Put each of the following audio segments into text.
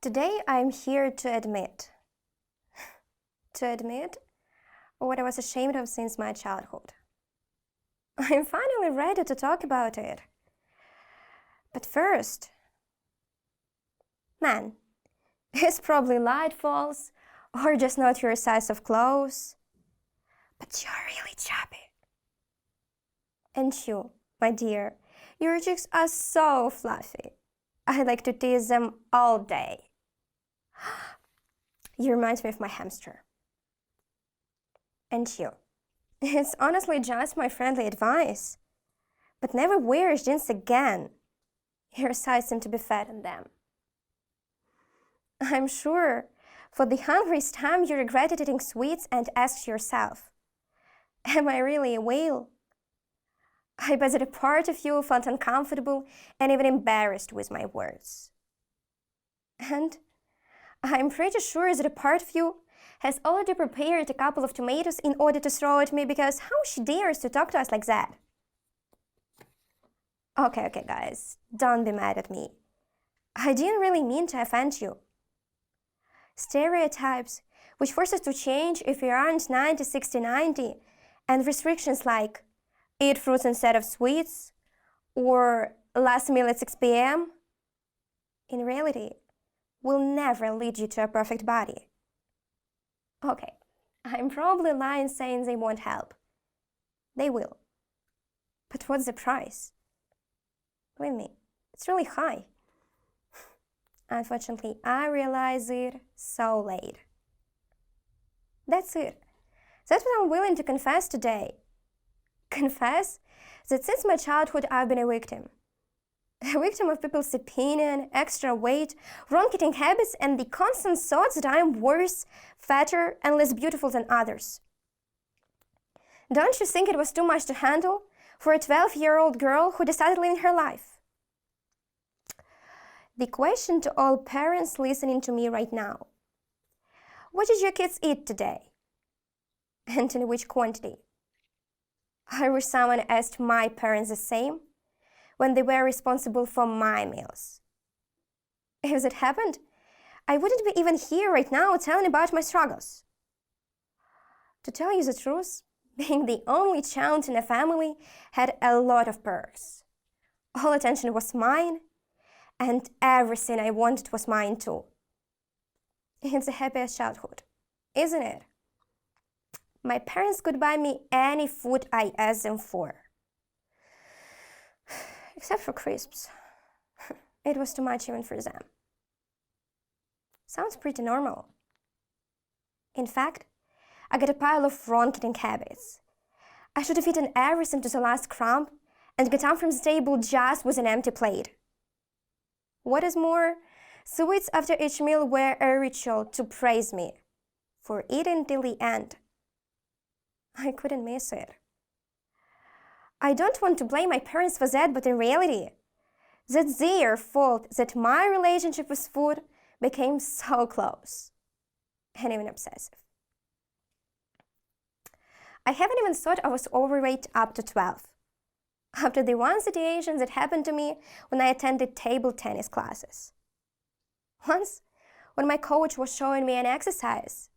Today I'm here to admit what I was ashamed of since my childhood. I'm finally ready to talk about it. But first, man, it's probably light false or just not your size of clothes, but you're really chubby. And you, my dear, your cheeks are so fluffy. I like to tease them all day. You remind me of my hamster. And you. It's honestly just my friendly advice. But never wear jeans again. Your size seems to be fat in them. I'm sure for the hundredth time you regretted eating sweets and asked yourself, am I really a whale? I bet that a part of you felt uncomfortable and even embarrassed with my words. And I'm pretty sure that a part of you has already prepared a couple of tomatoes in order to throw at me because how she dares to talk to us like that? Okay, guys, don't be mad at me. I didn't really mean to offend you. Stereotypes, which force us to change if we aren't 90, 60, 90, and restrictions like eat fruits instead of sweets, or last meal at 6 p.m., in reality, will never lead you to a perfect body. Okay, I'm probably lying saying they won't help. They will. But what's the price? Believe me, it's really high. Unfortunately, I realize it so late. That's it. That's what I'm willing to confess today. Confess that since my childhood I've been a victim. A victim of people's opinion, extra weight, wrong eating habits, and the constant thoughts that I'm worse, fatter, and less beautiful than others. Don't you think it was too much to handle for a 12-year-old girl who decided to live her life? The question to all parents listening to me right now: what did your kids eat today? And in which quantity? I wish someone asked my parents the same when they were responsible for my meals. If that happened, I wouldn't be even here right now telling about my struggles. To tell you the truth, being the only child in a family had a lot of perks. All attention was mine, and everything I wanted was mine too. It's the happiest childhood, isn't it? My parents could buy me any food I asked them for. Except for crisps. It was too much even for them. Sounds pretty normal. In fact, I got a pile of wrong eating habits. I should have eaten everything to the last crumb and got up from the table just with an empty plate. What is more, sweets after each meal were a ritual to praise me for eating till the end. I couldn't miss it. I don't want to blame my parents for that, but in reality, that's their fault that my relationship with food became so close and even obsessive. I haven't even thought I was overweight up to 12, after the one situation that happened to me when I attended table tennis classes. Once, when my coach was showing me an exercise,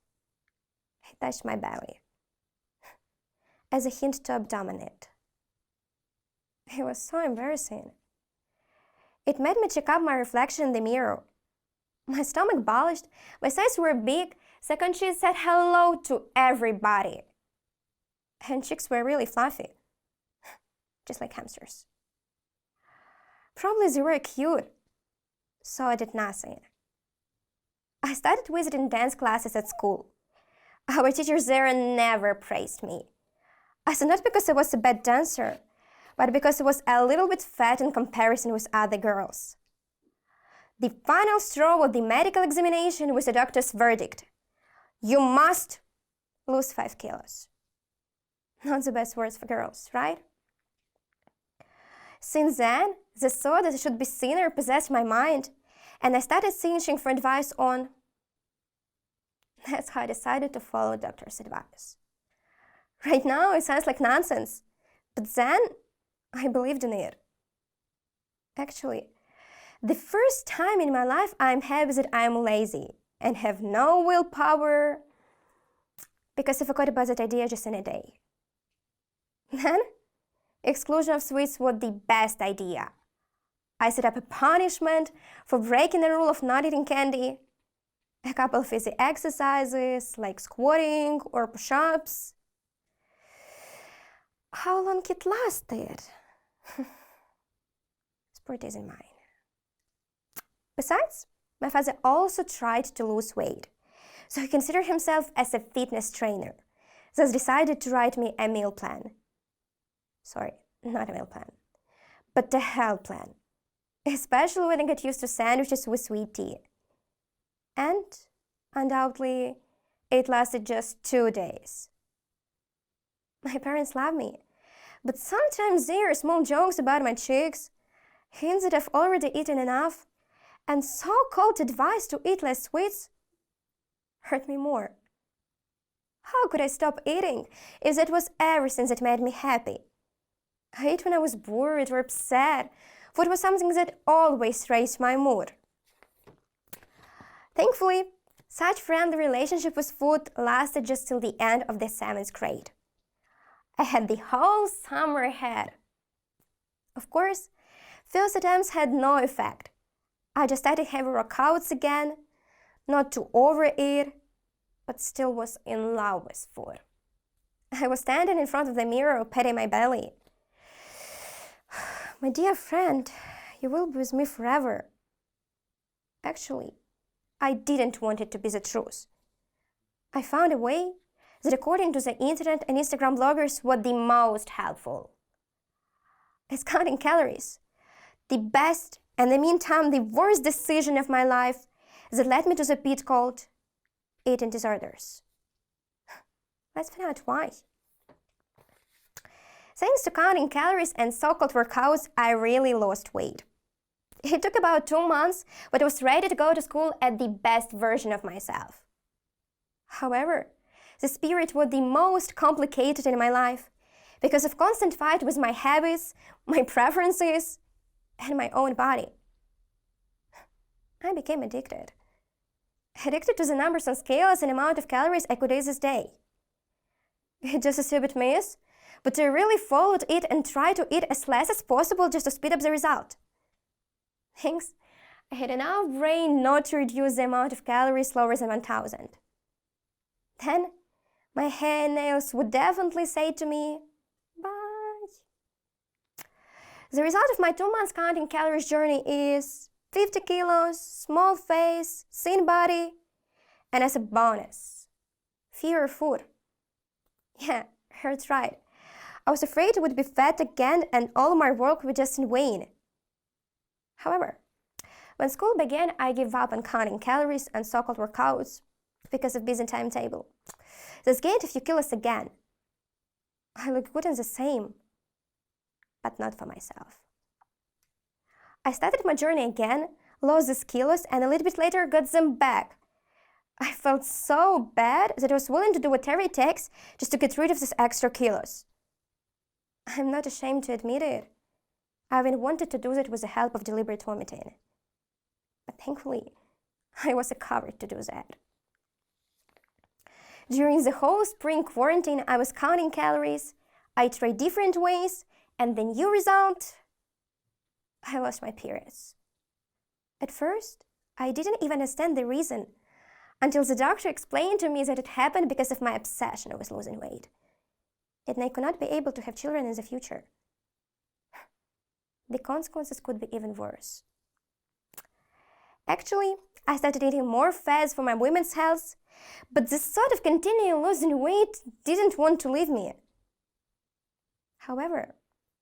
he touched my belly as a hint to abandon it. It was so embarrassing. It made me check up my reflection in the mirror. My stomach bulged, my thighs were big, second cheeks said hello to everybody. And cheeks were really fluffy, just like hamsters. Probably they were cute, so I did nothing. I started visiting dance classes at school. Our teachers there never praised me. I said not because I was a bad dancer, but because I was a little bit fat in comparison with other girls. The final straw of the medical examination was the doctor's verdict: you must lose 5 kilos. Not the best words for girls, right? Since then, the thought that I should be thinner possessed my mind, and I started searching for advice on. That's how I decided to follow the doctor's advice. Right now, it sounds like nonsense, but then I believed in it. Actually, The first time in my life I'm happy that I'm lazy and have no willpower, because I forgot about that idea just in a day. Then, exclusion of sweets was the best idea. I set up a punishment for breaking the rule of not eating candy, a couple of easy exercises like squatting or push-ups. How long it lasted? Sport isn't mine. Besides, my father also tried to lose weight, so he considered himself as a fitness trainer, thus decided to write me a meal plan. Sorry, not a meal plan, but a health plan, especially when I got used to sandwiches with sweet tea. And, undoubtedly, it lasted just 2 days. My parents love me, but sometimes their small jokes about my cheeks, hints that I've already eaten enough, and so-called advice to eat less sweets hurt me more. How could I stop eating if that was everything that made me happy? I ate when I was bored or upset. Food was something that always raised my mood. Thankfully, such friendly relationship with food lasted just till the end of the 7th grade. I had the whole summer ahead. Of course, first attempts had no effect. I just started heavy workouts again, not to overeat, but still was in love with food. I was standing in front of the mirror patting my belly. My dear friend, you will be with me forever. Actually, I didn't want it to be the truth. I found a way that, according to the internet and Instagram bloggers, was the most helpful. It's counting calories. The best, and in the meantime the worst decision of my life that led me to the pit called eating disorders. Let's find out why. Thanks to counting calories and so-called workouts, I really lost weight. It took about 2 months, but I was ready to go to school at the best version of myself. However, this period was the most complicated in my life because of constant fight with my habits, my preferences, and my own body. I became addicted. Addicted to the numbers on scales and amount of calories I could eat this day. It's just a stupid myth, but I really followed it and tried to eat as less as possible just to speed up the result. Thanks, I had enough brain not to reduce the amount of calories lower than 1000. Then, my hair and nails would definitely say to me, bye. The result of my 2 months counting calories journey is 50 kilos, small face, thin body, and as a bonus, fear of food. Yeah, that's right. I was afraid I would be fat again and all my work would just in vain. However, when school began, I gave up on counting calories and so-called workouts because of busy timetable. Thus gained a few kilos again. I look good and the same, but not for myself. I started my journey again, lost these kilos, and a little bit later got them back. I felt so bad that I was willing to do whatever it takes just to get rid of these extra kilos. I'm not ashamed to admit it. I even wanted to do that with the help of deliberate vomiting. But thankfully, I was a coward to do that. During the whole spring quarantine, I was counting calories, I tried different ways, and the new result, I lost my periods. At first, I didn't even understand the reason, until the doctor explained to me that it happened because of my obsession with losing weight, and I could not be able to have children in the future. The consequences could be even worse. Actually, I started eating more fats for my women's health, but this sort of continuing losing weight didn't want to leave me. However,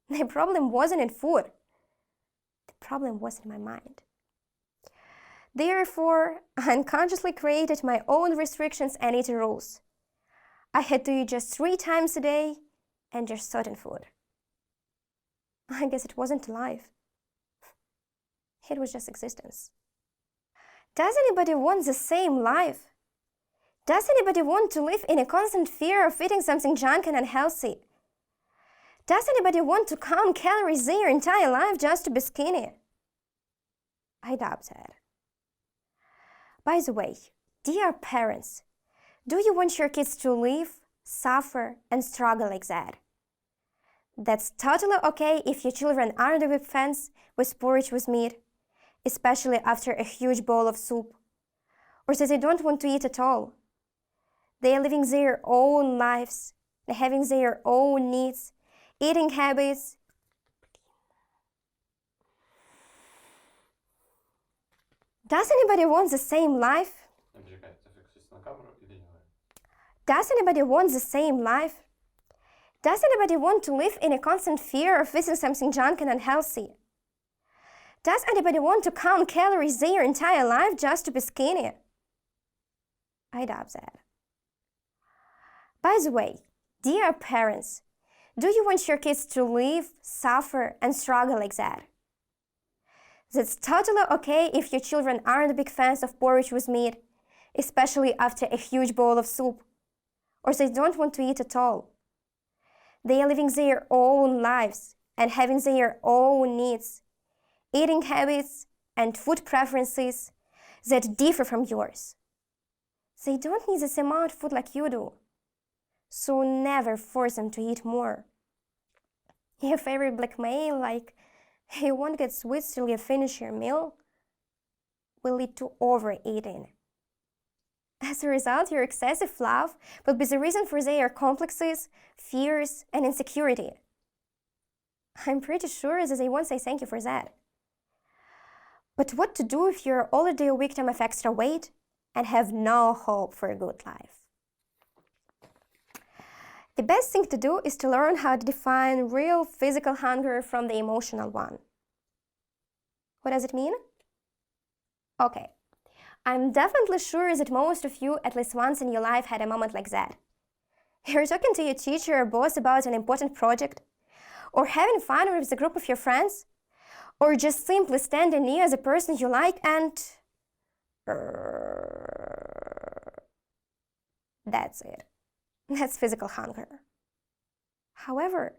the problem wasn't in food. The problem was in my mind. Therefore, I unconsciously created my own restrictions and eating rules. I had to eat just 3 times a day and just certain food. I guess it wasn't life. It was just existence. Does anybody want the same life? Does anybody want to live in a constant fear of eating something junk and unhealthy? Does anybody want to count calories their entire life just to be skinny? I doubt that. By the way, dear parents, do you want your kids to live, suffer, and struggle like that? That's totally okay if your children aren't the big fans with porridge with meat, especially after a huge bowl of soup, or that they don't want to eat at all. They are living their own lives, having their own needs, eating habits. Does anybody want the same life? Does anybody want the same life? Does anybody want to live in a constant fear of eating something junk and unhealthy? Does anybody want to count calories their entire life just to be skinny? I doubt that. By the way, dear parents, do you want your kids to live, suffer, and struggle like that? That's totally okay if your children aren't big fans of porridge with meat, especially after a huge bowl of soup, or they don't want to eat at all. They are living their own lives and having their own needs, eating habits and food preferences that differ from yours. They don't need the same amount of food like you do, so never force them to eat more. Your favorite blackmail, like you won't get sweets till you finish your meal, will lead to overeating. As a result, your excessive love will be the reason for their complexes, fears, and insecurity. I'm pretty sure that they won't say thank you for that. But what to do if you're already a victim of extra weight and have no hope for a good life? The best thing to do is to learn how to define real physical hunger from the emotional one. What does it mean? Okay. I'm definitely sure that most of you, at least once in your life, had a moment like that. You're talking to your teacher or boss about an important project, or having fun with a group of your friends, or just simply standing near the person you like and... That's it. That's physical hunger. However,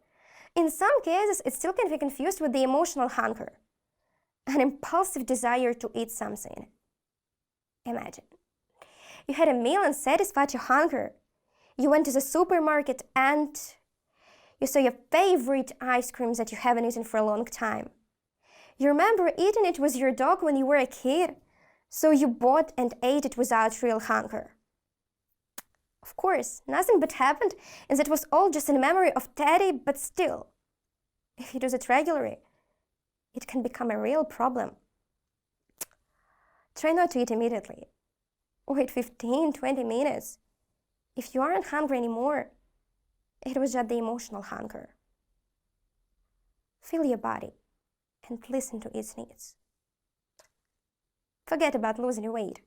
in some cases, it still can be confused with the emotional hunger, an impulsive desire to eat something. Imagine, you had a meal and satisfied your hunger. You went to the supermarket and you saw your favorite ice cream that you haven't eaten for a long time. You remember eating it with your dog when you were a kid, so you bought and ate it without real hunger. Of course, nothing but happened, and that was all just in memory of Teddy, but still, if you do that regularly, it can become a real problem. Try not to eat immediately. Wait 15-20 minutes. If you aren't hungry anymore, it was just the emotional hunger. Feel your body and listen to its needs. Forget about losing weight.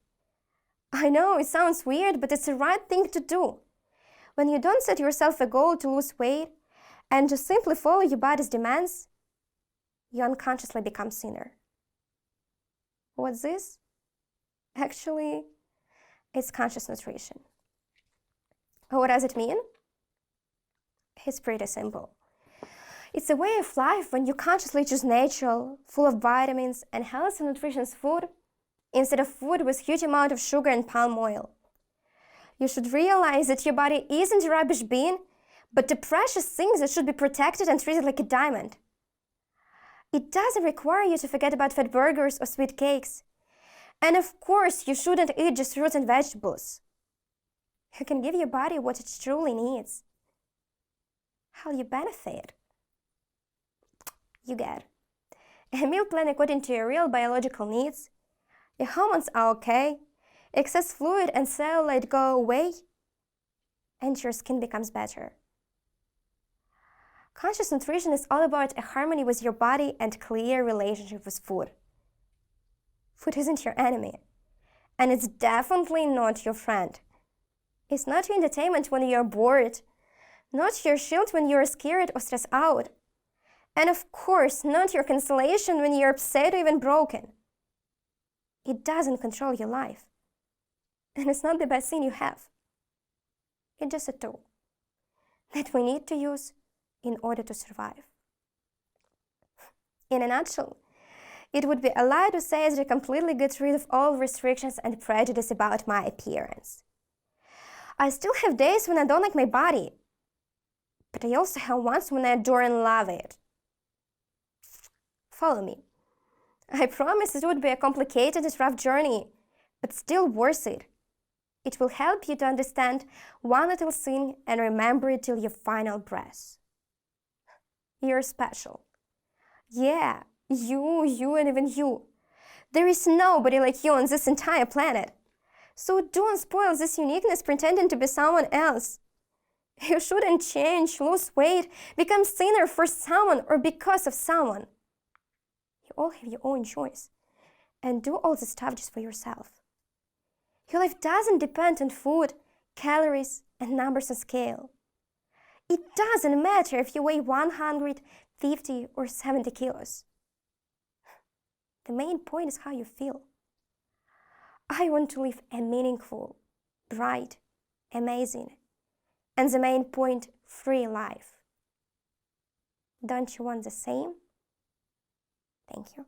I know it sounds weird, but it's the right thing to do. When you don't set yourself a goal to lose weight and just simply follow your body's demands, you unconsciously become thinner. What's this? Actually, it's conscious nutrition. What does it mean? It's pretty simple. It's a way of life when you consciously choose natural, full of vitamins and healthy nutritious food instead of food with huge amount of sugar and palm oil. You should realize that your body isn't a rubbish bin, but a precious thing that should be protected and treated like a diamond. It doesn't require you to forget about fat burgers or sweet cakes. And of course, you shouldn't eat just fruits and vegetables. You can give your body what it truly needs. How you benefit? You get a meal plan according to your real biological needs. Your hormones are okay, excess fluid and cellulite go away, and your skin becomes better. Conscious nutrition is all about a harmony with your body and clear relationship with food. Food isn't your enemy, and it's definitely not your friend. It's not your entertainment when you're bored, not your shield when you're scared or stressed out, and of course, not your consolation when you're upset or even broken. It doesn't control your life, and it's not the best thing you have. It's just a tool that we need to use in order to survive. In a nutshell, It would be a lie to say that I completely get rid of all restrictions and prejudice about my appearance. I still have days when I don't like my body, but I also have ones when I adore and love it. Follow me. I promise it would be a complicated and rough journey, but still worth it. It will help you to understand one little thing and remember it till your final breath. You're special. Yeah, you and even you. There is nobody like you on this entire planet. So don't spoil this uniqueness pretending to be someone else. You shouldn't change, lose weight, become thinner for someone or because of someone. You all have your own choice. And do all this stuff just for yourself. Your life doesn't depend on food, calories, and numbers on scale. It doesn't matter if you weigh 150 or 70 kilos. The main point is how you feel. I want to live a meaningful, bright, amazing, and the main point, free life. Don't you want the same? Thank you.